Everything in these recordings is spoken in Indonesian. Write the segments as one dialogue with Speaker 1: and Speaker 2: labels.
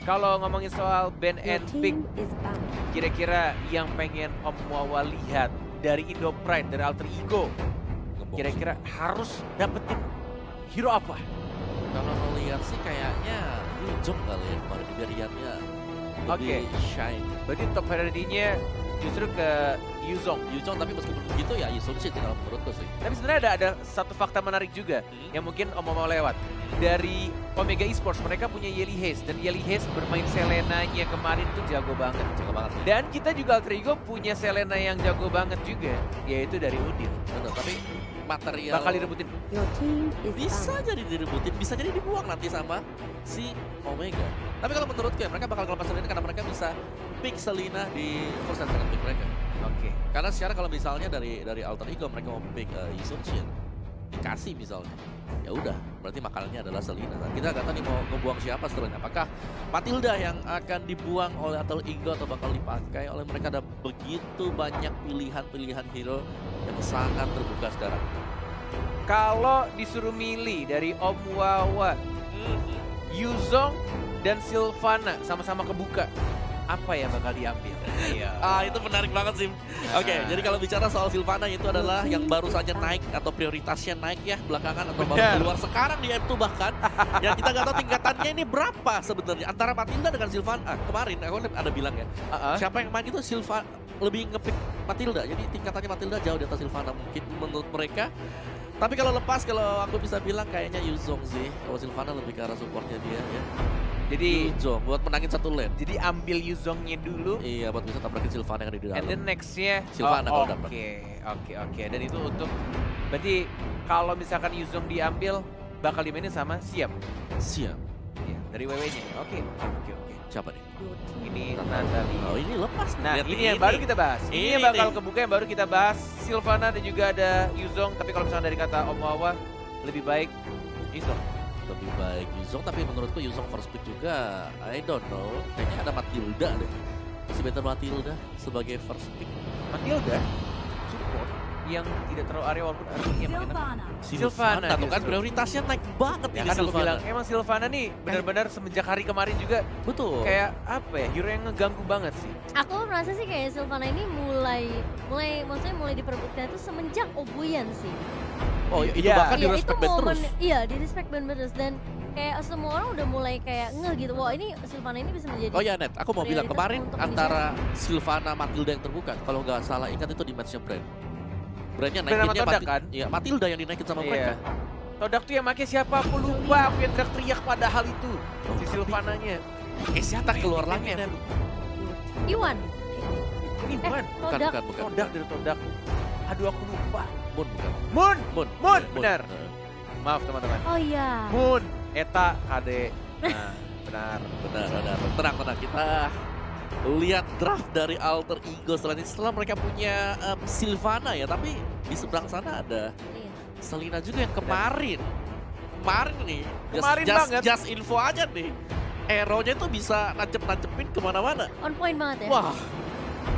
Speaker 1: Kalau ngomongin soal ban
Speaker 2: Your
Speaker 1: and pick,
Speaker 2: team is banned.
Speaker 1: kira-kira yang pengen Om Wawa lihat dari Indo Pride, dari Alter Ego, kira-kira harus dapetin hero apa?
Speaker 3: Kalau ngeliat sih kayaknya Yujong kali ya kemarin variannya
Speaker 1: Oke.
Speaker 3: lebih shine.
Speaker 1: Berarti top priority-nya justru ke Yuzong.
Speaker 3: Yujong tapi meskipun begitu ya Yusung sih dalam menurutku sih.
Speaker 1: Tapi sebenarnya ada satu fakta menarik juga yang mungkin Om mau lewat. Dari Omega Esports mereka punya Yeli Haze dan Yeli Haze bermain Selena-nya kemarin tuh jago banget.
Speaker 3: Jago banget sih.
Speaker 1: Dan kita juga Alter Ego punya Selena yang jago banget juga, yaitu dari Udil.
Speaker 3: Betul, tapi material
Speaker 1: Bakal direbutin.
Speaker 2: Your team is
Speaker 3: bisa
Speaker 2: banned.
Speaker 3: jadi direbutin, bisa jadi dibuang nanti sama si Omega. Tapi kalau menurutku ya mereka bakal ngelepas Selena karena mereka bisa pick Selena di first and second pick mereka.
Speaker 1: Oke.
Speaker 3: Karena secara kalau misalnya dari Alter Ego mereka mau pick Yusung Shin, dikasih misalnya, ya udah berarti makanannya adalah Selena. Nah, kita nggak tahu nih mau ngebuang siapa setelahnya. Apakah Matilda yang akan dibuang oleh Alter Ego atau bakal dipakai oleh mereka? Ada begitu banyak pilihan-pilihan hero yang sangat terbuka sekarang.
Speaker 1: Kalau disuruh milih dari Om Wawa, Yuzong dan Sylvana sama-sama kebuka, apa yang bakal diambil? Iya.
Speaker 3: Itu menarik banget sih. Oke, jadi kalau bicara soal Sylvana itu adalah yang baru saja naik atau prioritasnya naik ya belakangan atau baru
Speaker 1: Benar.
Speaker 3: keluar sekarang di M2 bahkan. Ya kita nggak tahu tingkatannya ini berapa sebenarnya antara Matilda dengan Sylvana. Kemarin aku ada bilang ya, siapa yang main itu Sylvana lebih ngepick Matilda. Jadi tingkatannya Matilda jauh di atas Sylvana mungkin menurut mereka. Tapi kalau lepas, kalau aku bisa bilang kayaknya Yuzong sih. Kalau Sylvana lebih ke arah supportnya dia ya.
Speaker 1: Jadi
Speaker 3: Yuzong buat menangin satu lane.
Speaker 1: jadi ambil Yuzongnya dulu,
Speaker 3: Iya, buat bisa tabrakin Sylvana yang ada di dalam.
Speaker 1: and then nextnya
Speaker 3: Sylvana kalau dapat.
Speaker 1: Oke. Dan itu untuk berarti kalau misalkan Yuzong diambil bakal dimainin sama Siap.
Speaker 3: Siap.
Speaker 1: Ya, dari WW-nya. Oke.
Speaker 3: Siapa nih?
Speaker 2: Your team
Speaker 1: Ini
Speaker 3: Oh,
Speaker 1: Natalie.
Speaker 3: ini lepas.
Speaker 1: Nah,
Speaker 3: Lihat
Speaker 1: ini yang baru kita bahas. Ini
Speaker 3: Ini
Speaker 1: yang bakal
Speaker 3: nih.
Speaker 1: kebuka yang baru kita bahas. Sylvana dan juga ada Yuzong. Tapi kalau misalnya dari kata Om Wawa, lebih baik Yuzong.
Speaker 3: Lebih baik Yuzong, tapi menurutku Yuzong first pick juga. I don't know. Kayaknya ada Matilda deh. Masih better Matilda sebagai first pick.
Speaker 1: Matilda, support yang tidak terlalu area walaupun artinya makin Sylvana
Speaker 3: Tuh kan
Speaker 1: justru.
Speaker 3: prioritasnya naik banget
Speaker 1: Ya
Speaker 3: ini
Speaker 1: kan aku
Speaker 3: Sylvana.
Speaker 1: bilang, emang Sylvana nih benar-benar semenjak hari kemarin juga
Speaker 3: Betul.
Speaker 1: kayak apa ya, hero yang ngeganggu banget sih.
Speaker 4: Aku merasa sih kayak Sylvana ini maksudnya mulai diperebutkan itu semenjak Obuyan sih.
Speaker 3: Oh itu
Speaker 1: Iya.
Speaker 3: bahkan di
Speaker 4: Iya,
Speaker 3: respect band terus.
Speaker 4: Iya, di respect band terus dan kayak semua orang udah mulai kayak ngeh gitu. Wah, ini Sylvana ini bisa menjadi
Speaker 3: Oh ya Net, aku mau bilang
Speaker 4: prioritas
Speaker 3: kemarin
Speaker 4: untuk
Speaker 3: antara Sylvana Matilda yang terbuka. Kalau nggak salah ingat itu di matchnya Brand. Brandnya
Speaker 1: Brand sama
Speaker 3: naikinnya
Speaker 1: Todak kan?
Speaker 3: Iya, Matilda yang dinaikin sama Brand
Speaker 1: Iya.
Speaker 3: kan.
Speaker 1: Todak tuh yang make siapa aku lupa, aku yang teriak-teriak padahal itu si
Speaker 3: tapi-
Speaker 1: Sylvananya.
Speaker 3: Siapa keluar lagi Net?
Speaker 4: Iwan.
Speaker 1: Ini bukan
Speaker 4: Todak.
Speaker 3: Bukan.
Speaker 1: Todak dari Todak. Aduh aku lupa.
Speaker 3: Moon bukan.
Speaker 1: Moon,
Speaker 3: Moon.
Speaker 1: Moon,
Speaker 3: Iya,
Speaker 1: benar.
Speaker 3: Heeh.
Speaker 1: Maaf teman-teman.
Speaker 4: Oh iya.
Speaker 1: Moon, Eta, KD. Nah, benar.
Speaker 3: Benar. Tenang. Kita lihat draft dari Alter Ego setelah mereka punya Sylvana ya. Tapi di seberang sana ada
Speaker 4: Iya.
Speaker 3: Selena juga yang kemarin nih.
Speaker 1: Kemarin banget.
Speaker 3: Just info aja nih. Arrow-nya tuh bisa nancep-nancepin kemana-mana.
Speaker 4: On point banget ya.
Speaker 3: Wah,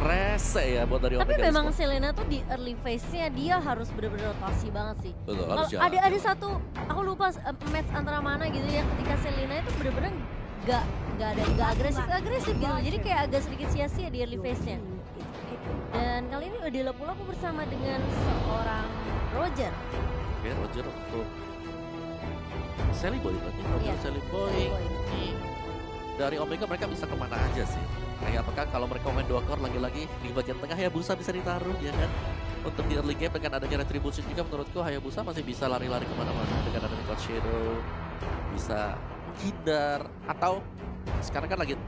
Speaker 3: rese ya buat dari
Speaker 4: Tapi
Speaker 3: Omega
Speaker 4: memang
Speaker 3: Esports.
Speaker 4: Selena tuh di early phase-nya dia harus bener-bener rotasi banget sih.
Speaker 3: Betul,
Speaker 4: Kalau
Speaker 3: harus jalan.
Speaker 4: ada satu aku lupa match antara mana gitu ya ketika Selena itu bener-bener nggak agresif gitu. Jadi kayak agak sedikit sia-sia di early phase-nya. Dan kali ini udah lapu-lapu bersama dengan seorang Roger.
Speaker 3: Oke, Roger untuk Sally Boy berarti. Roger
Speaker 4: Iya.
Speaker 3: Sally Boy. Ini dari Omega mereka bisa kemana aja sih? Kayak apakah kalau mereka main 2 core lagi-lagi di bagian tengah Hayabusa bisa ditaruh ya kan? Untuk di early game dengan adanya Retribution juga menurutku Hayabusa masih bisa lari-lari kemana-mana dengan adanya Cloud Shadow. Bisa hindar atau sekarang kan lagi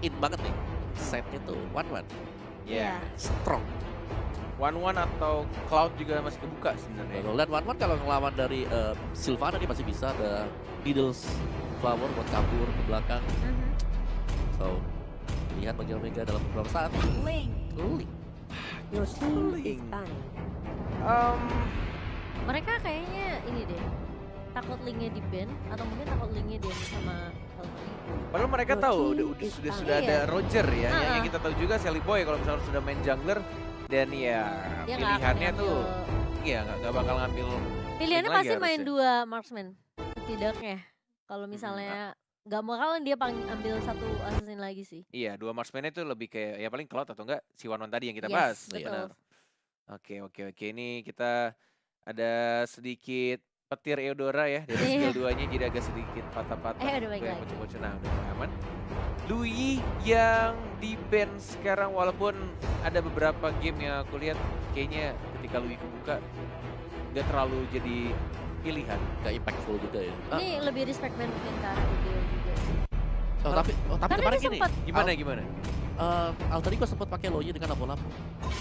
Speaker 3: in banget nih setnya tuh 1-1
Speaker 1: Ya,
Speaker 3: strong.
Speaker 1: One atau Cloud juga masih kebuka sebenarnya.
Speaker 3: Dan 1-1 kalau ngelawan dari Sylvana dia masih bisa ada Needles Flower buat kabur ke belakang. So lihat bagi Omega dalam beberapa saat. Link.
Speaker 2: Your team is banned.
Speaker 4: Mereka kayaknya ini deh takut linknya di ban atau mungkin takut linknya dia sama Alter Ego.
Speaker 1: Padahal mereka
Speaker 2: Your
Speaker 1: tahu
Speaker 2: team
Speaker 1: udah
Speaker 2: is
Speaker 1: sudah
Speaker 2: fine.
Speaker 1: sudah ada
Speaker 4: Iya.
Speaker 1: Roger ya, yang
Speaker 4: Ah.
Speaker 1: kita tahu juga Sally Boy kalau misalnya sudah main jungler dan ya
Speaker 4: Dia nggak akan
Speaker 1: pilihannya tuh
Speaker 4: ngambil-
Speaker 1: iya nggak bakal ngambil
Speaker 4: pilihannya
Speaker 1: lagi
Speaker 4: pasti main
Speaker 1: harusnya.
Speaker 4: 2 marksman setidaknya. Kalau misalnya nggak bakalan dia ambil satu assassin lagi sih.
Speaker 1: Iya, 2 marksman itu lebih kayak ya paling Cloud atau enggak si Wanwan tadi yang kita
Speaker 4: Yes,
Speaker 1: bahas.
Speaker 4: betul.
Speaker 1: Benar. Oke. Ini kita ada sedikit petir Eudora ya dari
Speaker 4: Iya.
Speaker 1: skill 2-nya jadi agak sedikit patah-patah.
Speaker 4: Udah baik
Speaker 1: Kayak
Speaker 4: lagi.
Speaker 1: bocor-bocor. Nah, udah mulai aman. Lui yang di ban sekarang walaupun ada beberapa game yang aku lihat kayaknya ketika Lui kebuka nggak terlalu jadi pilihan.
Speaker 3: Gak impactful juga ya.
Speaker 4: Ini lebih respect band mungkin ke arah Udil juga sih.
Speaker 3: Tapi
Speaker 4: Karena
Speaker 3: kemarin
Speaker 4: dia
Speaker 3: gini,
Speaker 4: sempat
Speaker 1: Gimana?
Speaker 3: Alter Ego sempat pakai Loyi dengan lampu-lampu.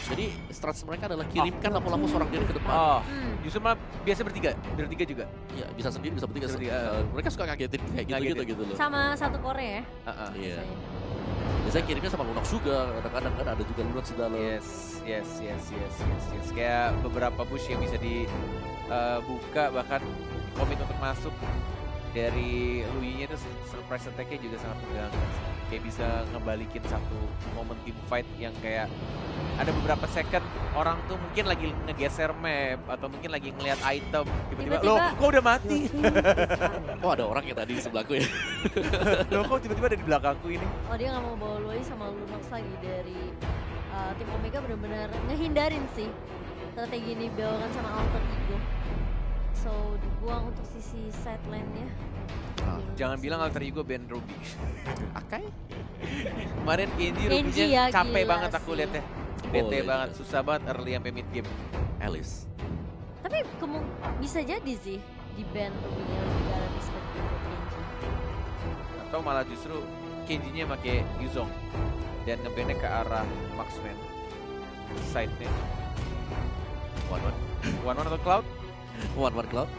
Speaker 3: Jadi strategi mereka adalah kirimkan lampu-lampu seorang diri ke depan.
Speaker 1: Oh,
Speaker 4: Hmm.
Speaker 1: justru malah biasa bertiga juga.
Speaker 3: Ya, bisa sendiri, bisa bertiga.
Speaker 1: Bisa bertiga,
Speaker 3: Mereka suka ngagetin kayak
Speaker 1: Ngagetin.
Speaker 3: gitu loh.
Speaker 4: Sama satu Korea ya.
Speaker 1: Heeh.
Speaker 3: Iya.
Speaker 4: biasanya.
Speaker 3: Biasanya kirimnya sama Lunox juga. Kadang-kadang kan ada juga Lunox di dalam.
Speaker 1: Yes. Kayak beberapa push yang bisa dibuka bahkan komit untuk masuk dari Lui-nya itu surprise attack-nya juga sangat mengganggu. Kayak bisa ngebalikin satu momen team fight yang kayak ada beberapa second orang tuh mungkin lagi ngegeser map atau mungkin lagi ngelihat item tiba-tiba loh
Speaker 4: Tiba-tiba-
Speaker 1: kok udah
Speaker 2: Your
Speaker 1: mati
Speaker 2: team is banned.
Speaker 3: Oh, ada orang yang tadi di sebelahku ya.
Speaker 1: loh kok tiba-tiba ada di belakangku ini.
Speaker 4: Oh dia nggak mau bawa Lui sama Lunox lagi dari tim Omega benar-benar ngehindarin sih strategi ini dibawakan sama Alter Ego. So dibuang untuk sisi sideline-nya.
Speaker 1: Jangan bilang alter ego Ben Ruby.
Speaker 3: Akai?
Speaker 1: Kemarin Kenji
Speaker 4: Kenji
Speaker 1: Ruby-nya
Speaker 4: ya,
Speaker 1: capek
Speaker 4: gila
Speaker 1: banget aku
Speaker 4: sih.
Speaker 1: liatnya. Bete
Speaker 3: iya.
Speaker 1: banget, susah banget early sampai mid game.
Speaker 3: Alice.
Speaker 4: Tapi bisa jadi sih di band Ruby-nya lebih ke arah respect ke Kenji.
Speaker 1: Atau malah justru Kenji-nya pakai Yuzong dan ngebandnya ke arah Marksman side-nya. One atau Cloud,
Speaker 3: One Cloud.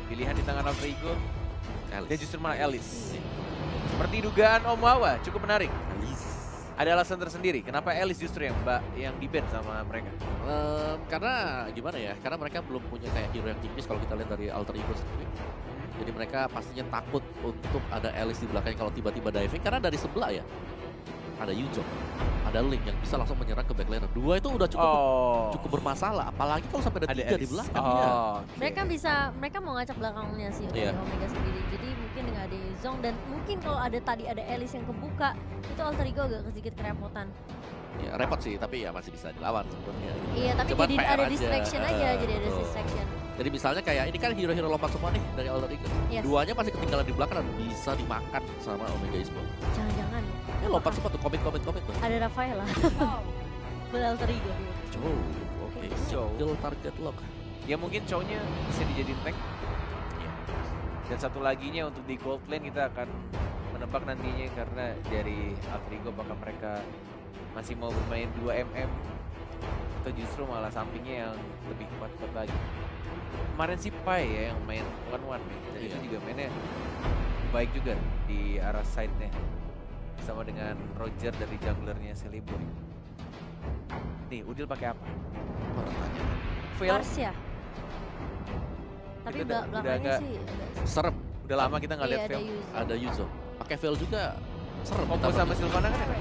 Speaker 1: pilihan di tangan Alter Ego
Speaker 3: Alice.
Speaker 1: dan justru malah Alice. Seperti dugaan Om Wawa, cukup menarik.
Speaker 3: Alice.
Speaker 1: Ada alasan tersendiri kenapa Alice justru yang di-ban sama mereka.
Speaker 3: Karena gimana ya? Karena mereka belum punya kayak hero yang tipis kalau kita lihat dari Alter Ego sendiri. Jadi mereka pastinya takut untuk ada Alice di belakangnya kalau tiba-tiba diving karena dari sebelah ya. Ada Yuzong, ada Link yang bisa langsung menyerang ke backliner. Dua itu udah cukup bermasalah, apalagi kalau sampai ada tiga di
Speaker 1: Alice.
Speaker 3: belakang.
Speaker 1: Oh,
Speaker 3: ya.
Speaker 1: oke.
Speaker 4: Mereka mau ngacak belakangnya sih
Speaker 3: Iya.
Speaker 4: dari Omega sendiri. Jadi mungkin dengan ada Yuzong dan mungkin kalau ada Alice yang kebuka itu Alter Ego agak sedikit kerepotan.
Speaker 3: Ya, repot sih, tapi ya masih bisa dilawan sebenarnya. Gitu.
Speaker 4: Iya tapi
Speaker 3: Cuman
Speaker 4: jadi
Speaker 3: PR
Speaker 4: ada
Speaker 3: aja.
Speaker 4: distraction aja, jadi ada
Speaker 3: Betul.
Speaker 4: distraction.
Speaker 3: Jadi misalnya kayak ini kan hero-hero lompat semua nih dari Alter Ego.
Speaker 4: Yes.
Speaker 3: Duanya pasti ketinggalan di belakang dan bisa dimakan sama Omega Esport.
Speaker 4: Jangan-jangan
Speaker 3: Ya lompat semua tuh, komit tuh.
Speaker 4: ada Rafaela. Buat Alter Ego.
Speaker 3: Jauh, oke.
Speaker 1: Jauh.
Speaker 3: Single target lock.
Speaker 1: Ya mungkin cowoknya bisa dijadiin tank.
Speaker 3: Iya.
Speaker 1: Dan satu laginya untuk di gold lane kita akan menebak nantinya karena dari Alter Ego apakah mereka masih mau bermain 2 atau justru malah sampingnya yang lebih kuat-kuat lagi. Kemarin si Pai ya yang main 1-1 nih, dan itu
Speaker 3: Iya.
Speaker 1: juga mainnya baik juga di arah side-nya. Sama dengan Roger dari junglernya Celeboy. Nih, Udil pakai apa?
Speaker 3: Orang tanya.
Speaker 1: Veil,
Speaker 4: Marcia. Tapi
Speaker 1: Itu udah
Speaker 4: belakangnya
Speaker 1: agak-
Speaker 4: sih
Speaker 3: Serem,
Speaker 1: udah lama kita nggak
Speaker 4: iya
Speaker 1: lihat
Speaker 4: ada
Speaker 1: Veil.
Speaker 4: Yuzong.
Speaker 3: ada Yuzo. Pakai veil juga serem.
Speaker 1: Combo
Speaker 3: ditambah
Speaker 1: sama
Speaker 3: Yuzo.
Speaker 1: Sylvana kan ada?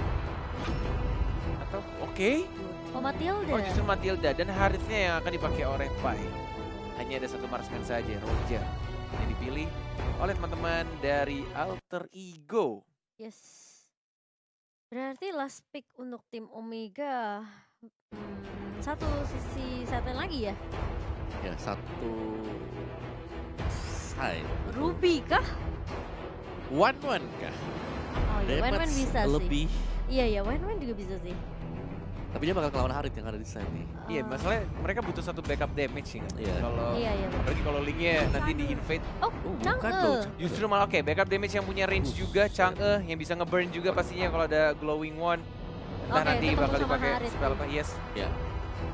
Speaker 1: Atau oke?
Speaker 4: Oh Matilda.
Speaker 1: Oh justru Matilda dan harusnya yang akan dipakai oleh Pai. Hanya ada satu marksman saja, Roger. Yang dipilih oleh teman-teman dari Alter Ego.
Speaker 4: Yes. Berarti last pick untuk tim Omega. Satu sisi satu lagi ya.
Speaker 3: Ya, satu side.
Speaker 4: Ruby kah?
Speaker 3: 1-1 kah?
Speaker 4: Oh iya, Wen
Speaker 3: Damage
Speaker 4: bisa sih.
Speaker 3: lebih.
Speaker 4: Iya iya, Wen juga bisa sih.
Speaker 3: Tapi dia bakal kelawan Harit yang ada di side nih.
Speaker 1: Iya,
Speaker 4: Oh.
Speaker 1: masalahnya mereka butuh satu backup damage sih kan.
Speaker 3: Iya.
Speaker 1: Kalau
Speaker 4: Iya iya.
Speaker 1: apalagi kalau linknya nanti di invade,
Speaker 4: Oh,
Speaker 3: bukan
Speaker 4: Chang'e.
Speaker 3: loh.
Speaker 1: justru malah oke backup damage yang punya range juga, Chang'e yang bisa ngeburn juga pastinya kalau ada glowing one. Entah
Speaker 4: Oke,
Speaker 1: nanti
Speaker 4: ketemu
Speaker 1: bakal
Speaker 4: sama
Speaker 1: dipakai
Speaker 4: Harit.
Speaker 1: spell apa? Yes.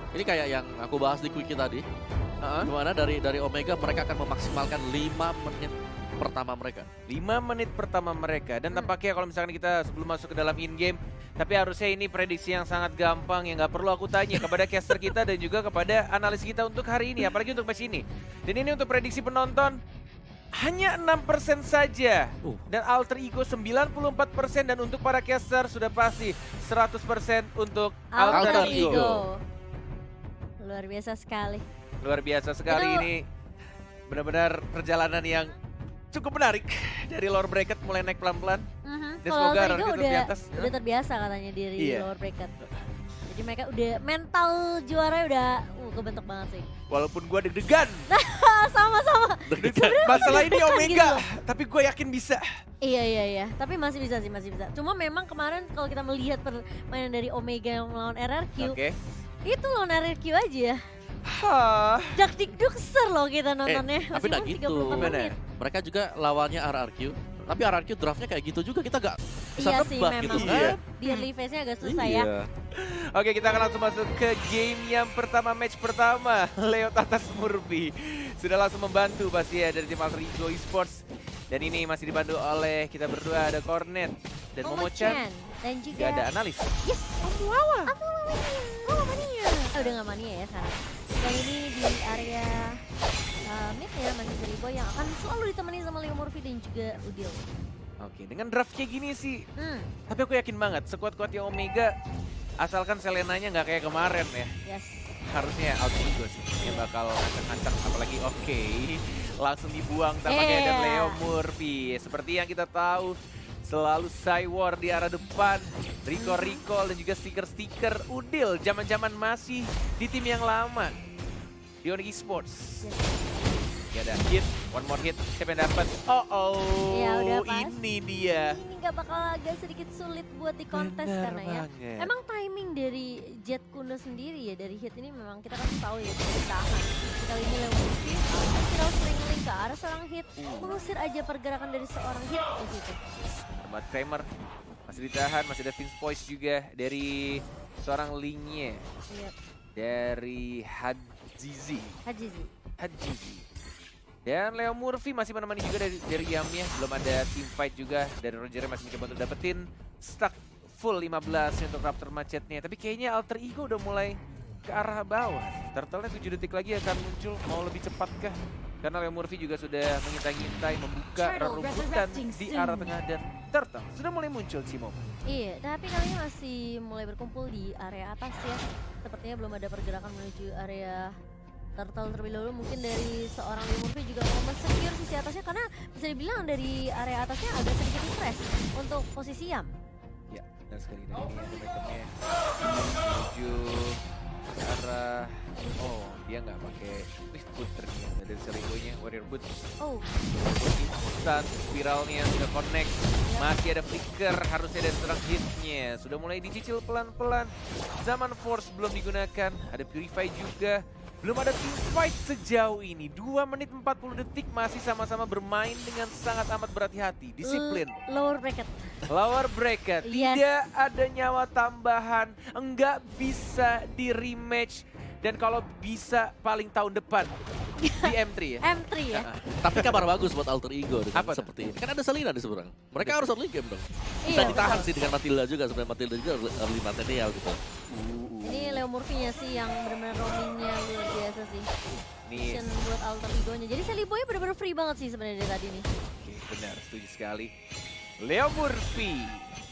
Speaker 3: Ini kayak yang aku bahas di quickie tadi.
Speaker 1: Heeh.
Speaker 3: Dimana dari Omega mereka akan memaksimalkan 5 menit pertama mereka.
Speaker 1: 5 menit pertama mereka dan tampaknya kalau misalkan kita sebelum masuk ke dalam in game, tapi harusnya ini prediksi yang sangat gampang yang nggak perlu aku tanya kepada caster kita dan juga kepada analis kita untuk hari ini, apalagi untuk match ini. Dan ini untuk prediksi penonton hanya 6% saja dan Alter Ego 94% dan untuk para caster sudah pasti 100% untuk Alter,
Speaker 3: Alter
Speaker 1: Ego.
Speaker 3: Ego.
Speaker 4: Luar biasa sekali.
Speaker 1: Luar biasa sekali
Speaker 4: Itu-
Speaker 1: ini, benar-benar perjalanan yang cukup menarik dari lower bracket mulai naik pelan-pelan. Dan
Speaker 4: Kalau
Speaker 1: semoga
Speaker 4: Alter Ego
Speaker 1: RRQ tetap di atas.
Speaker 4: udah terbiasa katanya dari
Speaker 1: Iya.
Speaker 4: lower bracket. Jadi mereka udah mental juara udah kebentuk banget sih.
Speaker 1: Walaupun gue deg-degan.
Speaker 4: Sama-sama.
Speaker 1: Masalah ini
Speaker 4: deg-degan
Speaker 1: Omega,
Speaker 4: gitu loh.
Speaker 1: tapi gue yakin bisa.
Speaker 4: Iya. Tapi masih bisa sih, masih bisa. Cuma memang kemarin kalau kita melihat permainan dari Omega yang melawan RRQ,
Speaker 1: Oke.
Speaker 4: itu lawan RRQ aja ya.
Speaker 1: Hah.
Speaker 4: Dak dikdukser loh kita nontonnya.
Speaker 3: tapi nggak
Speaker 4: Meskipun
Speaker 3: gitu.
Speaker 4: 34 menit.
Speaker 3: Mereka juga lawannya RRQ. Tapi RRQ draftnya kayak gitu juga, kita gak bisa
Speaker 4: Iya sih
Speaker 3: tebak
Speaker 4: memang.
Speaker 3: gitu
Speaker 1: Iya.
Speaker 3: kan.
Speaker 4: Di early phase-nya agak susah ya.
Speaker 1: Oke, kita akan langsung masuk ke game yang pertama, match pertama. Leo atas Murphy sudah langsung membantu pasti ya dari tim Alter Ego Esports. Dan ini masih dibantu oleh kita berdua, ada Cornet dan Momo-chan.
Speaker 4: Dan
Speaker 1: Juga
Speaker 4: juga
Speaker 1: ada Analis.
Speaker 4: yes, Amuawa. Oh, mania. Oh, udah gak mania ya sekarang. Kali ini di area mid ya masih Seriboy yang akan selalu ditemani sama Leo Murphy dan juga Udil.
Speaker 1: Oke, dengan draft kayak gini sih,
Speaker 4: Hmm,
Speaker 1: tapi aku yakin banget sekuat-kuatnya Omega, asalkan Selenanya nggak kayak kemarin ya.
Speaker 4: yes.
Speaker 1: Harusnya Alter Ego sih yang bakal ngacak-ngacak, apalagi oke langsung dibuang tampaknya dan Leo Murphy. Seperti yang kita tahu, selalu Cywar di arah depan, recall dan juga stiker-stiker Udil zaman-zaman masih di tim yang lama di Onyx Esports.
Speaker 4: Yes.
Speaker 1: Ya ada hit, one more hit, siapa yang dapat?
Speaker 4: Ya, udah pas.
Speaker 1: Ini dia.
Speaker 4: Ini nggak bakal agak sedikit sulit buat di kontes
Speaker 1: Bener
Speaker 4: karena ya.
Speaker 1: banget.
Speaker 4: Emang timing dari Jet Kuno sendiri ya dari hit ini memang kita kan tahu ya bisa ditahan. Kali ini Leo Murphy kita sering link ke arah seorang hit, mengusir aja pergerakan dari seorang hit di situ.
Speaker 1: Ahmad Kramer masih ditahan, masih ada Vince Poise juga dari seorang linknya
Speaker 4: Iya,
Speaker 1: dari Hajizi.
Speaker 4: Hajizi.
Speaker 1: Dan Leo Murphy masih menemani juga dari Yamnya. Belum ada team fight juga dari Roger masih mencoba untuk dapetin stack full 15 untuk Raptor Macetnya. Tapi kayaknya Alter Ego udah mulai ke arah bawah. Turtle-nya 7 detik lagi akan muncul. Mau lebih cepat kah? Karena Leo Murphy juga sudah mengintai-ngintai membuka rerumputan di arah tengah dan Turtle sudah mulai muncul Cimo.
Speaker 4: Iya, tapi kali ini masih mulai berkumpul di area atas ya. Sepertinya belum ada pergerakan menuju area Turtle terlebih dahulu. Mungkin dari seorang Leo Murphy juga mau men-secure sisi atasnya karena bisa dibilang dari area atasnya agak sedikit stress untuk posisi Yam.
Speaker 1: Ya, dan sekali dari ini ada backupnya menuju ke arah, oh dia nggak pakai Swift Boot ternyata dari Serigonya, Warrior Boot.
Speaker 4: Oh,
Speaker 1: Instan, spiralnya sudah connect, masih ada flicker, harusnya ada serang hitnya. Sudah mulai dicicil pelan-pelan, zaman Force belum digunakan, ada Purify juga. Belum ada team fight sejauh ini, 2 menit 40 detik masih sama-sama bermain dengan sangat amat berhati-hati, disiplin.
Speaker 4: lower bracket.
Speaker 1: Lower bracket,
Speaker 4: Yes.
Speaker 1: tidak ada nyawa tambahan, enggak bisa di rematch. Dan kalau bisa paling tahun depan di M3 ya.
Speaker 4: M3 ya.
Speaker 3: Tapi kabar bagus buat Alter Ego dengan
Speaker 1: Apa tuh?
Speaker 3: seperti ini. Kan ada Selina di seberang. Mereka harus early game dong. Bisa
Speaker 4: Iya,
Speaker 3: ditahan
Speaker 4: betul.
Speaker 3: sih dengan Matilda juga. Sebenarnya Matilda juga early material gitu.
Speaker 4: Ini Leo Murphy-nya sih yang benar-benar roaming-nya luar biasa sih.
Speaker 1: Nih,
Speaker 4: Mission buat alter ego-nya. Jadi Sally Boy benar-benar free banget sih sebenarnya dari tadi nih.
Speaker 1: oke, benar, setuju sekali. Leo Murphy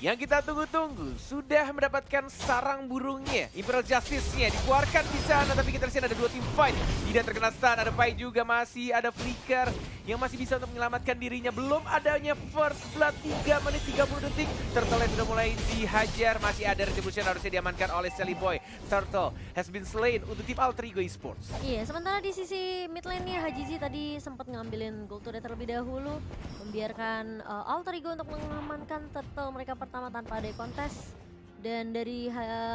Speaker 1: yang kita tunggu-tunggu sudah mendapatkan sarang burungnya, Imperial Justice-nya dikeluarkan di sana, tapi kita lihat ada 2 tim fight. Tidak terkena stun, ada Pai juga, masih ada Flicker yang masih bisa untuk menyelamatkan dirinya. Belum adanya First Blood 3 menit 30 detik. Turtle sudah mulai dihajar, masih ada Retribution harusnya diamankan oleh Sally Boy. Turtle has been slain untuk tim Alter Ego Esports.
Speaker 4: Iya, sementara di sisi mid lane-nya Hajizi tadi sempat ngambilin gold turret terlebih dahulu, membiarkan Alter Ego untuk mengamankan turtle mereka pertama tanpa ada kontes. Dan dari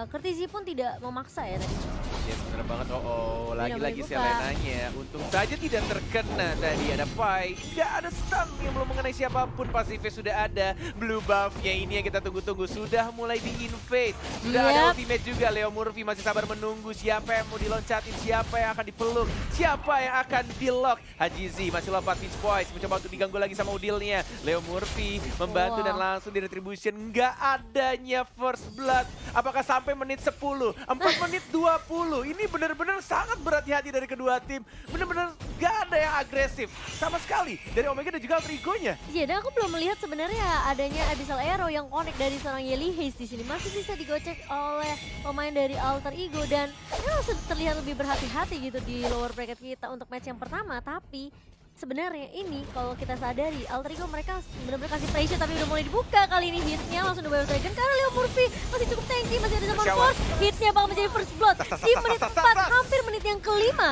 Speaker 4: Kertizi pun tidak memaksa ya tadi.
Speaker 1: Ya bener banget, oh lagi-lagi
Speaker 4: boleh buka.
Speaker 1: Selenanya. Untung saja tidak terkena tadi, ada Pai. Tidak ada stun yang belum mengenai siapapun, pasifnya sudah ada. Blue buff-nya ini yang kita tunggu-tunggu sudah mulai di-invade. Sudah ada
Speaker 4: Yep.
Speaker 1: ultimate juga, Leo Murphy masih sabar menunggu siapa yang mau diloncatin, siapa yang akan dipeluk, siapa yang akan di-lock. Hajizi masih lompat Pitch Boys, mencoba untuk diganggu lagi sama Udilnya. Leo Murphy membantu
Speaker 4: Wow.
Speaker 1: dan langsung di retribution. Nggak adanya first blood. Apakah sampai menit 10? 4 menit 20. Ini benar-benar sangat berhati-hati dari kedua tim. Benar-benar nggak ada yang agresif sama sekali dari Omega dan juga Alter Ego-nya.
Speaker 4: Iya, dan aku belum melihat sebenarnya adanya Abyssal Arrow yang connect dari seorang Yeli Haze di sini. Masih bisa digocek oleh pemain dari Alter Ego dan memang terlihat lebih berhati-hati gitu di lower bracket kita untuk match yang pertama. Tapi sebenarnya ini kalau kita sadari Alter Ego mereka benar-benar kasih pressure tapi udah mulai dibuka kali ini hitnya langsung di Wave Dragon karena Leo Murphy masih cukup tanky, masih ada zaman
Speaker 1: Shower.
Speaker 4: force, hitnya bakal menjadi first blood di menit 4, hampir menit yang kelima.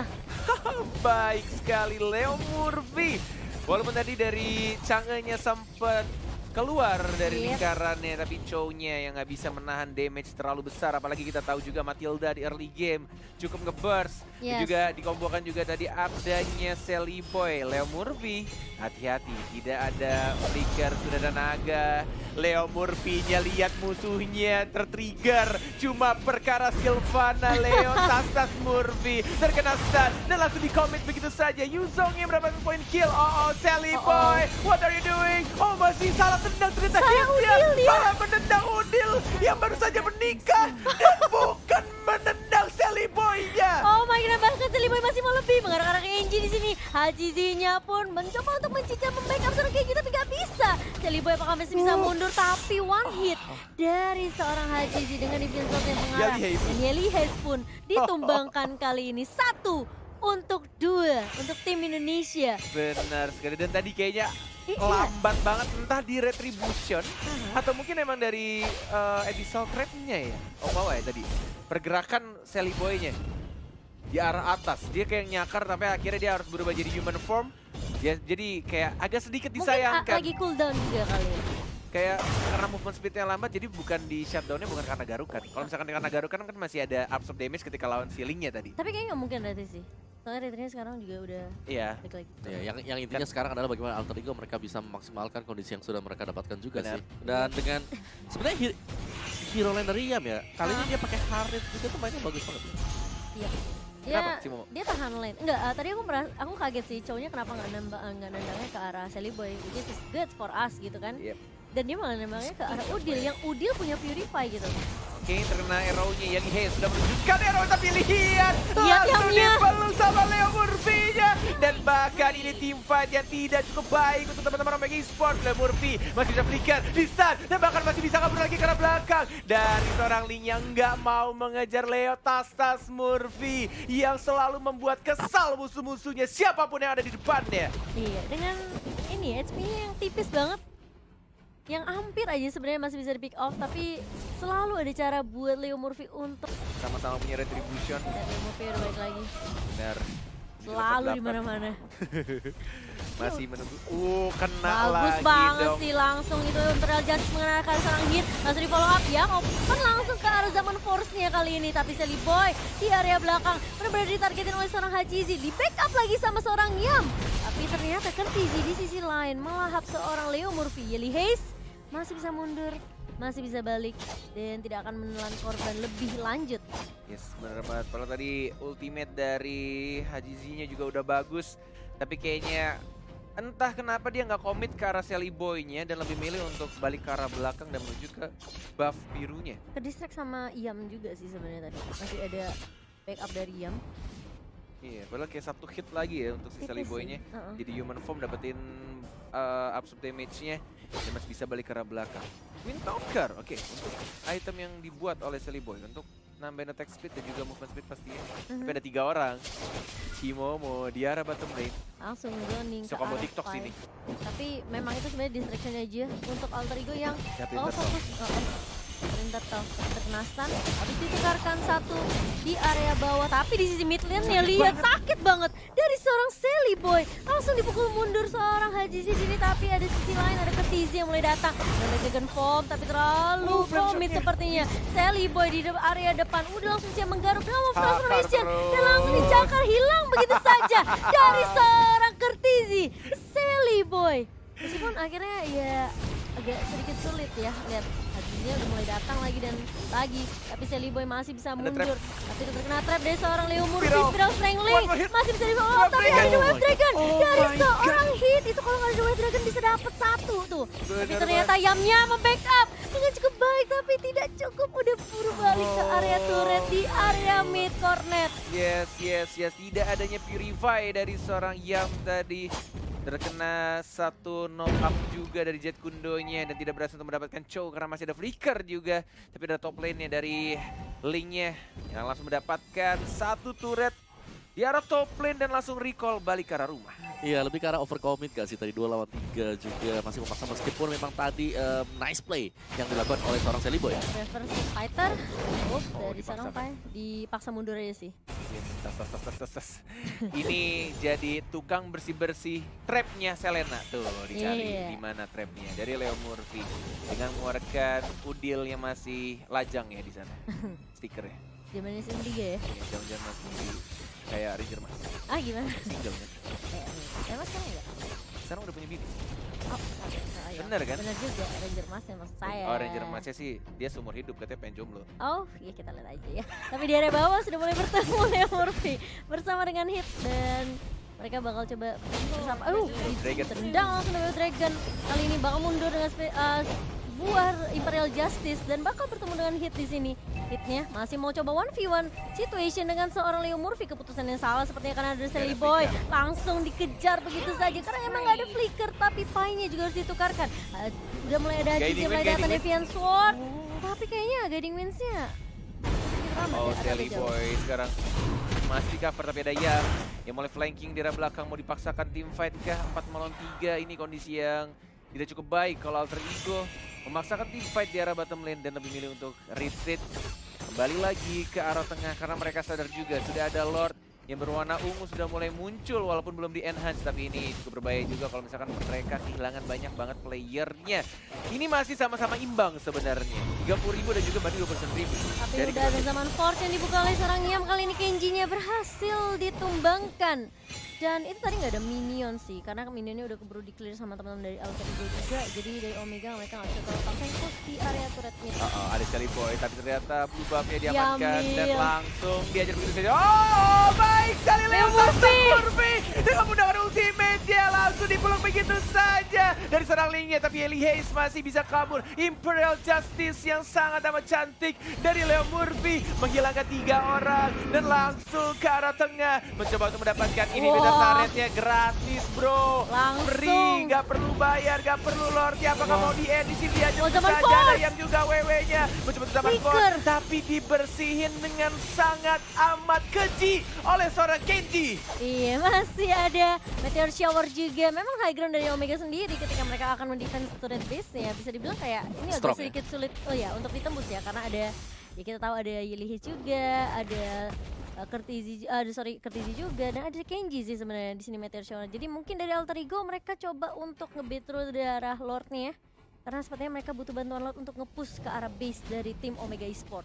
Speaker 1: Baik sekali Leo Murphy. Walaupun tadi dari Chang'e-nya sempat keluar dari
Speaker 4: Yep.
Speaker 1: lingkarannya, tapi Chow-nya yang nggak bisa menahan damage terlalu besar. Apalagi kita tahu juga Matilda di early game cukup nge-burst. Dan
Speaker 4: Yes.
Speaker 1: juga dikombokan juga tadi adanya Sally Boy. Leo Murphy, hati-hati, tidak ada flicker, sudah ada naga. Leo Murphy-nya lihat musuhnya tertrigger. Cuma perkara Sylvana, Leo tas Murphy terkena stun dan langsung di-commit begitu saja. Yuzongnya mendapatkan point kill. Oh, Sally Boy, what are you doing? Oh, masih salah tendang ternyata
Speaker 4: Salah
Speaker 1: hitnya.
Speaker 4: Udil dia.
Speaker 1: Malah menendang Udil yang baru saja menikah dan bukan menendang Sally Boy-nya.
Speaker 4: Oh my god, bahkan Sally Boy masih mau lebih mengarah-arah ke Enji di sini. Hajizinya pun mencoba untuk mencicil membackup seorang kayak gitu tapi gak bisa. Sally Boy apakah masih bisa mundur tapi one hit dari seorang Hajizi dengan defense shot yang mengarah.
Speaker 1: Yali Hayes.
Speaker 4: Dan Yali Hayes pun ditumbangkan kali ini 1 untuk 2 untuk tim Indonesia.
Speaker 1: Benar sekali, dan tadi kayaknya
Speaker 4: Iya.
Speaker 1: lambat banget entah di retribution atau mungkin emang dari abyssal trap-nya ya. Oh bawah ya tadi. Pergerakan Sally Boy-nya di arah atas. Dia kayak nyakar tapi akhirnya dia harus berubah jadi human form. Dia jadi kayak agak sedikit
Speaker 4: Mungkin
Speaker 1: disayangkan.
Speaker 4: lagi cooldown juga kali ya.
Speaker 1: Kayak karena movement speed-nya lambat jadi bukan di shutdown-nya bukan karena garukan. Kalau misalkan karena garukan kan masih ada absorb damage ketika lawan ceilingnya tadi.
Speaker 4: Tapi kayaknya nggak mungkin berarti sih. Soalnya ratingnya sekarang juga udah
Speaker 1: Iya.
Speaker 4: balik lagi.
Speaker 3: Ya, yang intinya sekarang adalah bagaimana Alter Ego mereka bisa memaksimalkan kondisi yang sudah mereka dapatkan juga
Speaker 1: Benar.
Speaker 3: sih. Dan dengan sebenarnya hero lane dari Yam ya, kali ini dia pakai Harith juga tuh mainnya bagus banget.
Speaker 4: Iya.
Speaker 1: Kenapa,
Speaker 4: Dia,
Speaker 1: Cimo?
Speaker 4: dia tahan lane. Enggak, tadi aku kaget sih cowoknya kenapa nggak nendangnya ke arah Sally Boy, which is good for us gitu kan.
Speaker 1: Yep.
Speaker 4: Dan dia malah nembaknya ke arah Udil yang Udil punya Purify gitu.
Speaker 1: Oke, terkena arrow-nya Yali Hayes sudah menunjukkan arrow tapi lihat
Speaker 4: Lihat
Speaker 1: langsung
Speaker 4: Yamnya.
Speaker 1: dipeluk sama Leo Murphy-nya. Dan bahkan ini team fight yang tidak cukup baik untuk teman-teman Omega Esports. Leo Murphy masih bisa flicker, di stun, dan bahkan masih bisa kabur lagi ke arah belakang. Dari seorang Ling yang nggak mau mengejar Leo tas Murphy yang selalu membuat kesal musuh-musuhnya siapapun yang ada di depannya.
Speaker 4: Iya, dengan ini HP-nya yang tipis banget. Yang hampir aja sebenarnya masih bisa di pick off, tapi selalu ada cara buat Leo Murphy untuk
Speaker 1: Sama-sama punya retribution.
Speaker 4: dan Leo Murphy udah balik lagi.
Speaker 1: Benar.
Speaker 4: Selalu di mana-mana.
Speaker 1: Masih menunggu. Kena
Speaker 4: Bagus
Speaker 1: lagi
Speaker 4: banget
Speaker 1: dong.
Speaker 4: sih langsung itu Imperial Judge mengenalkan seorang hit. Langsung di follow up ya, open langsung ke arah zaman force-nya kali ini. Tapi Sally Boy di area belakang benar-benar ditargetin oleh seorang Hajizi. Di backup lagi sama seorang Yam. Tapi ternyata Kertizi di sisi lain melahap seorang Leo Murphy. Yali Hayes masih bisa mundur, masih bisa balik, dan tidak akan menelan korban lebih lanjut.
Speaker 1: Yes, bener banget. Kalau tadi ultimate dari Hajizinya juga udah bagus, tapi kayaknya entah kenapa dia nggak komit ke arah Sally Boy-nya dan lebih milih untuk balik ke arah belakang dan menuju ke buff birunya.
Speaker 4: Ke distract sama Yam juga sih sebenarnya tadi. Masih ada backup dari Yam.
Speaker 1: Iya, padahal kayak satu hit lagi ya untuk si Sally
Speaker 4: Tipis sih.
Speaker 1: Boy-nya. Jadi human form dapetin absorb damage-nya dan masih bisa balik ke arah belakang. Windtalker, oke, untuk item yang dibuat oleh Sally Boy untuk nambahin attack speed dan juga movement speed pastinya. Tapi ada 3 orang. Cimomo di arah bottom lane.
Speaker 4: Langsung zoning
Speaker 1: Bisa
Speaker 4: ke
Speaker 1: combo
Speaker 4: arah
Speaker 1: TikTok
Speaker 4: fight.
Speaker 1: sini.
Speaker 4: Tapi memang itu sebenarnya distraction aja untuk Alter Ego yang
Speaker 1: Siapa
Speaker 4: mau
Speaker 1: yang tertol?
Speaker 4: fokus. Sprinter terkena stun, habis ditukarkan satu di area bawah, tapi di sisi mid lane-nya lihat sakit banget dari seorang Sally Boy. Langsung dipukul mundur seorang Hajizi sini, tapi ada sisi lain, ada Kertizi yang mulai datang. Dan ada Dragon Form, tapi terlalu promit sepertinya. Sally Boy di area depan udah langsung siap menggaruk dengan move transformation dan langsung dicakar hilang begitu saja dari seorang Kertizi. Sally Boy. Meskipun akhirnya ya agak sedikit sulit ya lihat Hajinya udah mulai datang lagi dan lagi, tapi Sally Boy masih bisa mundur. Tapi itu terkena trap dari seorang Leo Murphy, Spiral Strangling masih bisa di follow up, tapi ada The Wave Dragon dari seorang hit. Itu kalau nggak ada The Wave Dragon bisa dapat satu tuh. Tapi ternyata Yamnya membackup dengan cukup baik, tapi tidak cukup, udah buru balik ke area turret di area mid corner.
Speaker 1: Yes. Tidak adanya Purify dari seorang Yam tadi. Terkena satu knock up juga dari Jet Kundonya dan tidak berhasil untuk mendapatkan Chow karena masih ada flicker juga. Tapi ada top lane-nya dari Link-nya yang langsung mendapatkan satu turret di arah top lane dan langsung recall balik ke arah rumah.
Speaker 3: Iya, lebih ke arah overcommit gak sih tadi 2 lawan 3 juga masih memaksa meskipun memang tadi nice play yang dilakukan oleh seorang Celiboy.
Speaker 4: Reverse fighter.
Speaker 1: Oh,
Speaker 4: Dari sana
Speaker 1: dipaksakan.
Speaker 4: Pai dipaksa mundur aja sih.
Speaker 1: Tas. Ini jadi tukang bersih-bersih trapnya Selena tuh dicari
Speaker 4: Iya.
Speaker 1: di mana trapnya dari Leo Murphy dengan mengeluarkan udil yang masih lajang ya di sana stikernya.
Speaker 4: Zamannya season 3 ya.
Speaker 1: Ya, jangan-jangan masih kayak Ranger Mas
Speaker 4: Ah gimana?
Speaker 1: single kan.
Speaker 4: Emang sekarang enggak?
Speaker 1: Sekarang udah punya bini.
Speaker 4: Oh, iya.
Speaker 1: Bener kan?
Speaker 4: Bener juga, Ranger Mas yang maksud saya.
Speaker 1: Oh Ranger Masnya sih dia seumur hidup katanya pengen jomblo.
Speaker 4: Oh, iya kita lihat aja ya. Tapi di area bawah sudah mulai bertemu Leo Murphy bersama dengan Hit dan mereka bakal coba bersama.
Speaker 1: Dragon.
Speaker 4: Tendang langsung dari Dragon. Kali ini bakal mundur dengan buah Imperial Justice dan bakal bertemu dengan Hit di sini. Hitnya masih mau coba 1v1 situation dengan seorang Leo Murphy. Keputusan yang salah sepertinya karena ada Sally Boy langsung dikejar begitu saja karena emang nggak ada flicker tapi Pai-nya juga harus ditukarkan. Udah mulai ada
Speaker 1: Guiding
Speaker 4: Haji, mulai
Speaker 1: Wind,
Speaker 4: datang
Speaker 1: Guiding
Speaker 4: Deviant Sword tapi kayaknya Guiding Winds-nya
Speaker 1: Oh Sally Boy sekarang masih di cover tapi ada yang mulai flanking di arah belakang mau dipaksakan tim fight kah 4 melawan 3 ini kondisi yang tidak cukup baik kalau Alter Ego memaksakan tim fight di arah bottom lane dan lebih milih untuk retreat kembali lagi ke arah tengah karena mereka sadar juga sudah ada Lord yang berwarna ungu sudah mulai muncul walaupun belum di enhance tapi ini cukup berbahaya juga kalau misalkan mereka kehilangan banyak banget playernya. Ini masih sama-sama imbang sebenarnya 30.000 dan juga masih 20.000
Speaker 4: tapi
Speaker 1: dari
Speaker 4: udah ada zaman Force yang dibuka oleh seorang Yam. Kali ini Kenji-nya berhasil ditumbangkan. Dan itu tadi nggak ada minion sih, karena minionnya udah keburu di clear sama teman-teman dari Alter Ego juga. Jadi dari Omega mereka nggak bisa terlalu paksa push di area turret mid.
Speaker 1: ada sekali Boy, tapi ternyata blue buff-nya diamankan dan
Speaker 4: Yamil.
Speaker 1: langsung diajar begitu saja. Oh, baik sekali Leo Murphy dengan menggunakan ultimate dia langsung dipeluk begitu saja dari serang linknya, tapi Eli Hayes masih bisa kabur. Imperial Justice yang sangat amat cantik dari Leo Murphy menghilangkan 3 orang dan langsung ke arah tengah mencoba untuk mendapatkan ini.
Speaker 4: Wow.
Speaker 1: Dan turretnya gratis bro,
Speaker 4: Langsung.
Speaker 1: free, gak perlu bayar, gak perlu Lord. Apakah mau di end di sini aja
Speaker 4: Oh, zaman
Speaker 1: saja
Speaker 4: Force.
Speaker 1: ada yang juga WW-nya mencoba zaman
Speaker 4: Flicker.
Speaker 1: Force, tapi dibersihin dengan sangat amat keji oleh seorang Kenji.
Speaker 4: Iya, masih ada Meteor Shower juga. Memang high ground dari Omega sendiri ketika mereka akan mendefense turret base-nya. Bisa dibilang kayak ini agak
Speaker 3: Strong ya?
Speaker 4: sedikit sulit untuk ditembus ya. Karena ada, ya kita tahu ada Yelihis juga, ada Kertizi juga, dan ada Kenji sih sebenarnya di sini Meteor Shower. Jadi mungkin dari Alter Ego mereka coba untuk nge-bait through darah Lord-nya ya. Karena sepertinya mereka butuh bantuan Lord untuk nge-push ke arah base dari tim Omega Esport.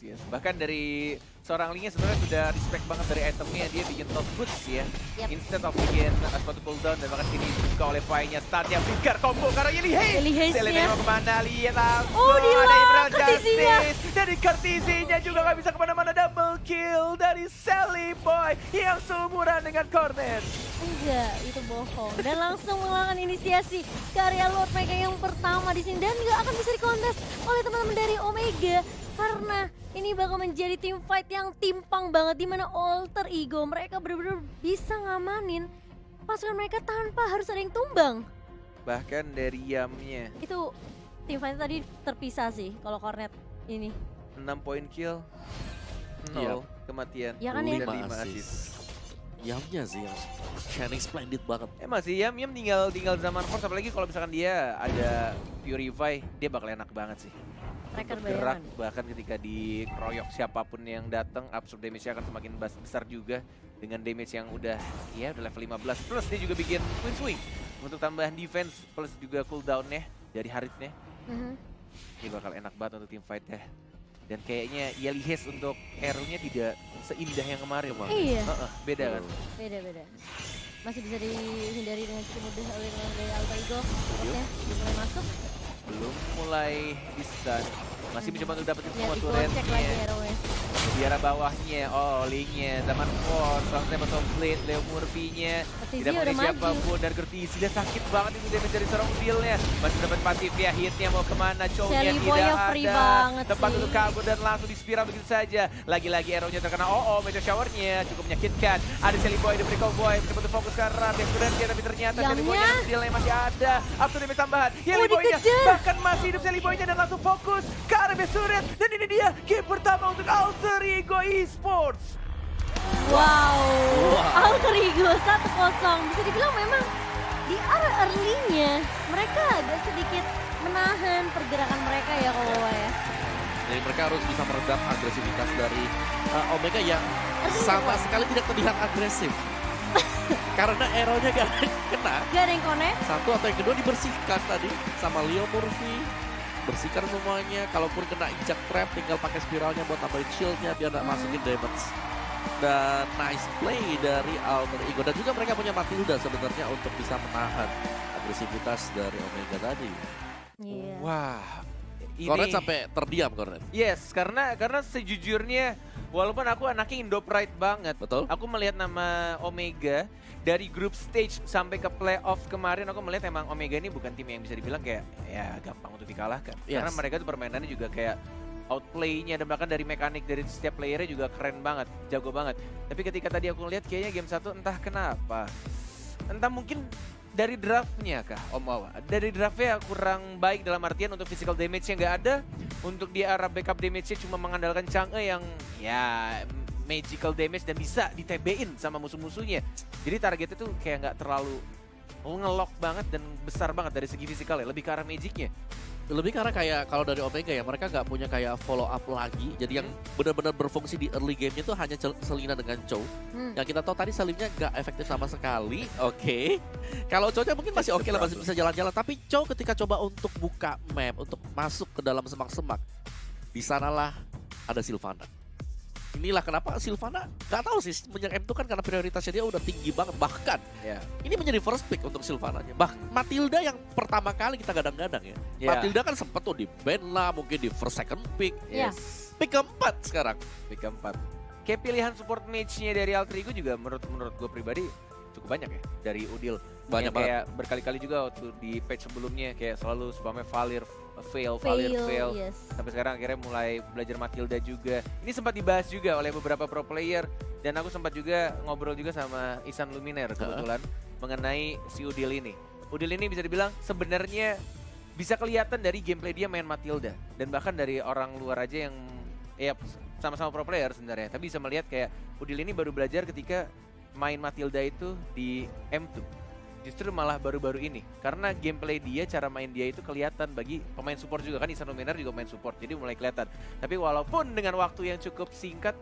Speaker 1: Yes. Bahkan dari seorang linknya sebenarnya sudah respect banget dari itemnya, dia bikin top boots ya.
Speaker 4: Yep.
Speaker 1: Instead of bikin sepatu cooldown dan bahkan sini dibuka oleh Pai-nya startnya flicker combo karena Yeli Hayes.
Speaker 4: Yeli Hayes-nya.
Speaker 1: Selena mau kemana? Lihat langsung
Speaker 4: Oh,
Speaker 1: ada
Speaker 4: Dila,
Speaker 1: Imperial
Speaker 4: Kertizinya.
Speaker 1: Justice. Dari Kertizinya juga gak bisa kemana-mana, double kill dari Sally Boy yang seumuran dengan Cornet.
Speaker 4: Enggak, itu bohong. Dan langsung melakukan inisiasi ke area Lord mereka yang pertama di sini dan nggak akan bisa dikontes oleh teman-teman dari Omega karena ini bakal menjadi tim fight yang timpang banget di mana Alter Ego mereka benar-benar bisa ngamanin pasukan mereka tanpa harus ada yang tumbang.
Speaker 1: Bahkan dari Yamnya
Speaker 4: Itu tim fight tadi terpisah sih kalau Cornet ini.
Speaker 1: 6 point kill, 0
Speaker 3: Iya.
Speaker 1: kematian,
Speaker 4: Ya kan ya?
Speaker 1: dan 5
Speaker 3: 5
Speaker 1: assist.
Speaker 3: assist. Yamnya sih yang shining splendid banget.
Speaker 1: Emang sih Yam tinggal zaman Force, apalagi kalau misalkan dia ada Purify, dia bakal enak banget sih.
Speaker 4: Tracker
Speaker 1: Untuk gerak,
Speaker 4: bayangan.
Speaker 1: bahkan ketika dikeroyok siapapun yang datang, absorb damage-nya akan semakin besar juga dengan damage yang udah level 15. Plus dia juga bikin Twin Swing untuk tambahan defense plus juga cooldown-nya dari Harithnya.
Speaker 4: Mhm.
Speaker 1: Ini bakal enak banget untuk team fight ya. Dan kayaknya Yelihes untuk hero-nya tidak seindah yang kemarin bang.
Speaker 4: Iya.
Speaker 1: Beda kan?
Speaker 4: Beda-beda. Masih bisa dihindari dengan cukup mudah oleh teman dari Alter Ego. Oke, mulai masuk.
Speaker 1: Belum mulai di stun. Masih mencoba untuk dapetin
Speaker 4: Ya,
Speaker 1: semua
Speaker 4: di cek lagi
Speaker 1: turretnya.
Speaker 4: hero-nya.
Speaker 1: Di arah bawahnya, linknya, zaman Force, langsung bottom plate, Leo Murphy-nya.
Speaker 4: Kertizi
Speaker 1: Tidak
Speaker 4: udah
Speaker 1: mengenai
Speaker 4: maju.
Speaker 1: siapapun dan Kertizi dia sakit banget itu damage dari seorang Udilnya. Masih dapat pasif ya, hitnya mau kemana, Chow-nya
Speaker 4: Sally
Speaker 1: tidak
Speaker 4: Boy-nya free
Speaker 1: ada.
Speaker 4: banget
Speaker 1: Tempat
Speaker 4: sih.
Speaker 1: untuk kabur dan langsung di spiral begitu saja. Lagi-lagi arrow-nya terkena, Meteor Shower-nya cukup menyakitkan. Ada Sally Boy, diberi Cowboy, mencoba untuk fokus ke arah background-nya, tapi ternyata Sally Boy-nya
Speaker 4: Yamnya.
Speaker 1: Udilnya masih ada. Up to damage tambahan, Sally Boy-nya
Speaker 4: dikejar.
Speaker 1: bahkan masih hidup Sally Boy-nya dan langsung fokus ke arah base turret. Dan ini dia game pertama untuk Alter Ego Esports.
Speaker 4: Wow,
Speaker 3: Wow.
Speaker 4: Alter Ego 1-0. Bisa dibilang memang di arah early-nya mereka agak sedikit menahan pergerakan mereka ya kalau ya.
Speaker 3: Jadi mereka harus bisa meredam agresivitas dari Omega yang sama sekali tidak terlihat agresif. Karena arrow-nya gak kena.
Speaker 4: Gak ada yang connect.
Speaker 3: Satu atau yang kedua dibersihkan tadi sama Leo Murphy. Bersihkan semuanya. Kalaupun kena injak trap tinggal pakai spiralnya buat tambahin shieldnya biar nggak masukin damage. Dan nice play dari Alter Ego. Dan juga mereka punya Matilda sebenarnya untuk bisa menahan agresivitas dari Omega tadi.
Speaker 4: Iya.
Speaker 1: Wah.
Speaker 3: Cornet sampai terdiam Cornet.
Speaker 1: Yes, karena sejujurnya walaupun aku anaknya Indo Pride banget,
Speaker 3: Betul?
Speaker 1: aku melihat nama Omega dari group stage sampai ke playoff kemarin, aku melihat emang Omega ini bukan tim yang bisa dibilang kayak ya gampang untuk dikalahkan.
Speaker 3: Yes.
Speaker 1: Karena mereka tuh permainannya juga kayak outplay-nya dan bahkan dari mekanik dari setiap playernya juga keren banget, jago banget. Tapi ketika tadi aku lihat kayaknya game 1 entah kenapa, entah mungkin dari draftnya kah Om Wawa? Dari draftnya kurang baik dalam artian untuk physical damage-nya nggak ada, untuk di arah backup damage-nya cuma mengandalkan Chang'e yang ya magical damage dan bisa di-TB-in sama musuh-musuhnya. Jadi targetnya tuh kayak nggak terlalu nge-lock banget dan besar banget dari segi fisikal ya, lebih ke arah magicnya.
Speaker 3: Lebih karena kayak kalau dari Omega ya mereka nggak punya kayak follow up lagi. Jadi yang benar-benar berfungsi di early game-nya itu hanya Selena dengan Chow. Yang kita tahu tadi Salimnya nggak efektif sama sekali. Oke. Kalau Chow-nya mungkin masih oke lah, masih bisa jalan-jalan. Tapi Chow ketika coba untuk buka map, untuk masuk ke dalam semak-semak, di sanalah ada Sylvana. Inilah kenapa Sylvana nggak tahu sih semenjak M2 kan karena prioritasnya dia udah tinggi banget, bahkan
Speaker 1: Ya.
Speaker 3: ini menjadi first pick untuk Sylvananya. Matilda yang pertama kali kita gadang-gadang ya.
Speaker 1: Ya.
Speaker 3: Matilda kan sempat tuh di ban lah, mungkin di first second pick.
Speaker 4: Iya.
Speaker 1: Yes.
Speaker 3: Pick keempat sekarang.
Speaker 1: Pick keempat. Kayak pilihan support mage-nya dari Alter Ego juga menurut gue pribadi cukup banyak ya dari Udil.
Speaker 3: Banyak
Speaker 1: Yang kayak berkali-kali juga waktu di patch sebelumnya kayak selalu spamnya Valir fail.
Speaker 4: Yes.
Speaker 1: Sampai sekarang akhirnya mulai belajar Matilda juga. Ini sempat dibahas juga oleh beberapa pro player dan aku sempat juga ngobrol juga sama Isan Luminer kebetulan mengenai si Udil ini. Udil ini bisa dibilang sebenarnya bisa kelihatan dari gameplay dia main Matilda dan bahkan dari orang luar aja yang ya sama-sama pro player sebenarnya, tapi bisa melihat kayak Udil ini baru belajar ketika main Matilda itu di M2. Justru malah baru-baru ini karena gameplay dia, cara main dia itu kelihatan bagi pemain support juga kan. Isan Luminar juga main support jadi mulai kelihatan. Tapi walaupun dengan waktu yang cukup singkat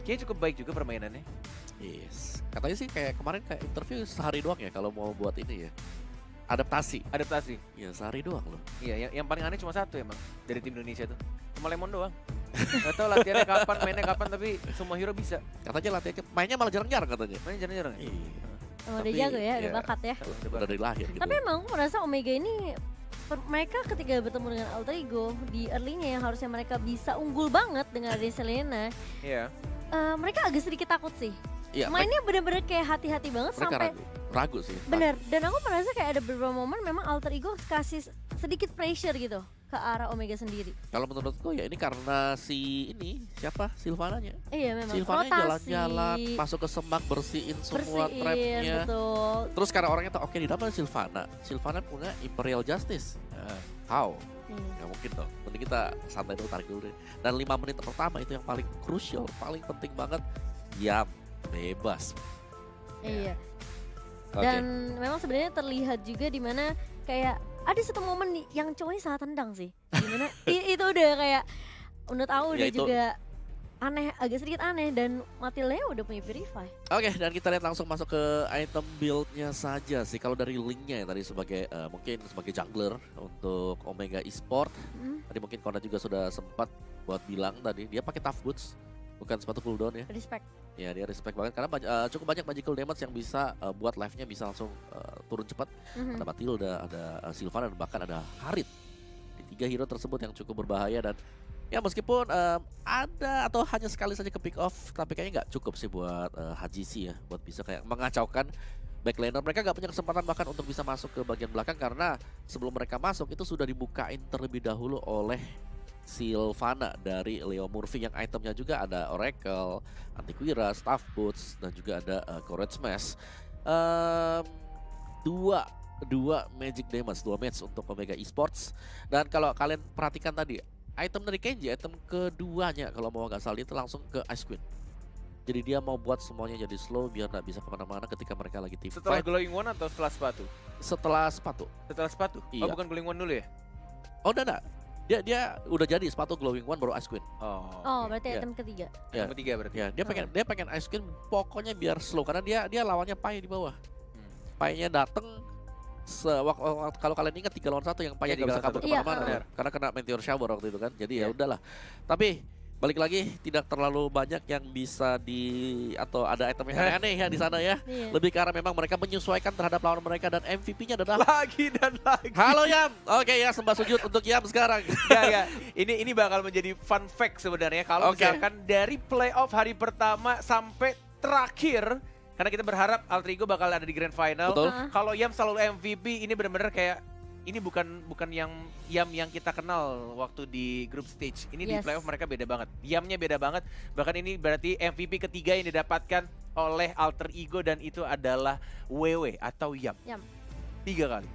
Speaker 1: kayaknya cukup baik juga permainannya.
Speaker 3: Yes. Katanya sih kayak kemarin kayak interview sehari doang ya kalau mau buat ini ya. Adaptasi. Ya sehari doang loh.
Speaker 1: Iya, yang paling aneh cuma satu emang dari tim Indonesia tuh. Cuma Lemon doang. Gak tau latihannya kapan, mainnya kapan, tapi semua hero bisa.
Speaker 3: Katanya latihannya mainnya malah jarang-jarang katanya.
Speaker 1: Mainnya jarang-jarang ya?
Speaker 3: Iya.
Speaker 4: Emang udah
Speaker 3: Tapi,
Speaker 4: jago ya, udah
Speaker 3: ya,
Speaker 4: bakat ya.
Speaker 3: Udah dari lahir gitu.
Speaker 4: Tapi emang aku merasa Omega ini mereka ketika bertemu dengan Alter Ego di early-nya yang harusnya mereka bisa unggul banget dengan adanya Selena,
Speaker 1: Iya.
Speaker 4: mereka agak sedikit takut sih.
Speaker 3: Iya,
Speaker 4: Mainnya bener-bener kayak hati-hati banget
Speaker 3: mereka
Speaker 4: sampai
Speaker 3: ragu sih.
Speaker 4: bener. Dan aku merasa kayak ada beberapa momen memang Alter Ego kasih sedikit pressure gitu ke arah Omega sendiri.
Speaker 3: Kalau menurutku ya ini karena si ini siapa Sylvananya.
Speaker 4: Iya memang
Speaker 3: Sylvananya
Speaker 4: rotasi,
Speaker 3: jalan-jalan masuk ke semak bersihin semua trapnya.
Speaker 4: betul.
Speaker 3: Terus karena orangnya tahu oke di dalam Sylvana punya Imperial Justice. How?
Speaker 4: Iya.
Speaker 3: Nggak mungkin dong. Mending kita santai dulu, tarik dulu deh. Dan 5 menit pertama itu yang paling crucial, paling penting banget. Diam, bebas.
Speaker 4: Iya.
Speaker 3: Oke.
Speaker 4: Dan memang sebenarnya terlihat juga di mana kayak ada satu momen nih yang cowoknya salah tendang sih. Dimana itu udah kayak menurut aku
Speaker 3: Ya,
Speaker 4: udah
Speaker 3: itu-
Speaker 4: juga aneh, agak sedikit aneh dan Matilda udah punya Purify.
Speaker 3: Oke, dan kita lihat langsung masuk ke item build-nya saja sih. Kalau dari linknya ya tadi sebagai mungkin sebagai jungler untuk Omega Esport. Tadi mungkin Konrad juga sudah sempat buat bilang tadi dia pakai tough boots, bukan sepatu cooldown ya.
Speaker 4: Respect.
Speaker 3: Ya dia respect banget karena cukup banyak magical damage yang bisa buat life-nya bisa langsung turun cepat. Ada Matilda, ada Sylvana dan bahkan ada Harit. Di 3 hero tersebut yang cukup berbahaya dan ya meskipun ada atau hanya sekali saja ke pick off, tapi kayaknya nggak cukup sih buat HGC ya, buat bisa kayak mengacaukan backlaner. Mereka nggak punya kesempatan bahkan untuk bisa masuk ke bagian belakang karena sebelum mereka masuk itu sudah dibukain terlebih dahulu oleh Sylvana dari Leo Murphy yang itemnya juga ada Oracle, Antiquira, Staff Boots dan juga ada Courage Smash. Dua magic damage, 2 match untuk Omega Esports. Dan kalau kalian perhatikan tadi item dari Kenji, item keduanya kalau mau nggak salah itu langsung ke Ice Queen. Jadi dia mau buat semuanya jadi slow biar nggak bisa kemana-mana ketika mereka lagi team
Speaker 1: Setelah
Speaker 3: fight.
Speaker 1: glowing one atau setelah sepatu?
Speaker 3: Setelah sepatu.
Speaker 1: Setelah sepatu? Oh
Speaker 3: Iya.
Speaker 1: bukan glowing one dulu ya?
Speaker 3: Oh enggak. Dia udah jadi sepatu glowing one baru Ice Queen.
Speaker 1: Oh,
Speaker 4: Oh, berarti
Speaker 3: Iya.
Speaker 4: item ketiga.
Speaker 3: Ya.
Speaker 1: Yang ketiga berarti.
Speaker 3: Ya, dia pengen Ice Queen pokoknya biar slow karena dia lawannya Pai di bawah. Pai-nya dateng kalau kalian ingat 3 lawan 1 yang Pai
Speaker 1: Iya,
Speaker 3: nggak bisa
Speaker 1: 3 lawan
Speaker 3: kabur
Speaker 1: 1.
Speaker 3: kemana-mana
Speaker 1: Iya,
Speaker 3: kan? Karena kena meteor shower waktu itu kan. Jadi ya
Speaker 1: Iya.
Speaker 3: udahlah. Tapi balik lagi tidak terlalu banyak yang bisa atau ada item yang aneh ya di sana ya.
Speaker 4: Iya.
Speaker 3: Lebih karena memang mereka menyesuaikan terhadap lawan mereka dan MVP-nya adalah
Speaker 1: Lagi dan lagi.
Speaker 3: Halo Yam. Oke ya, sembah sujud untuk Yam sekarang.
Speaker 1: Ya. Ini bakal menjadi fun fact sebenarnya kalau
Speaker 3: Oke.
Speaker 1: misalkan dari playoff hari pertama sampai terakhir, karena kita berharap Alter Ego bakal ada di grand final.
Speaker 3: Betul.
Speaker 1: Kalau Yam selalu MVP, ini benar-benar kayak ini bukan yang Yam yang kita kenal waktu di group stage. Ini di
Speaker 4: Yes.
Speaker 1: playoff mereka beda banget. Yamnya beda banget. Bahkan ini berarti MVP ketiga yang didapatkan oleh Alter Ego dan itu adalah WW atau Yam.
Speaker 4: Yam.
Speaker 1: 3 kali.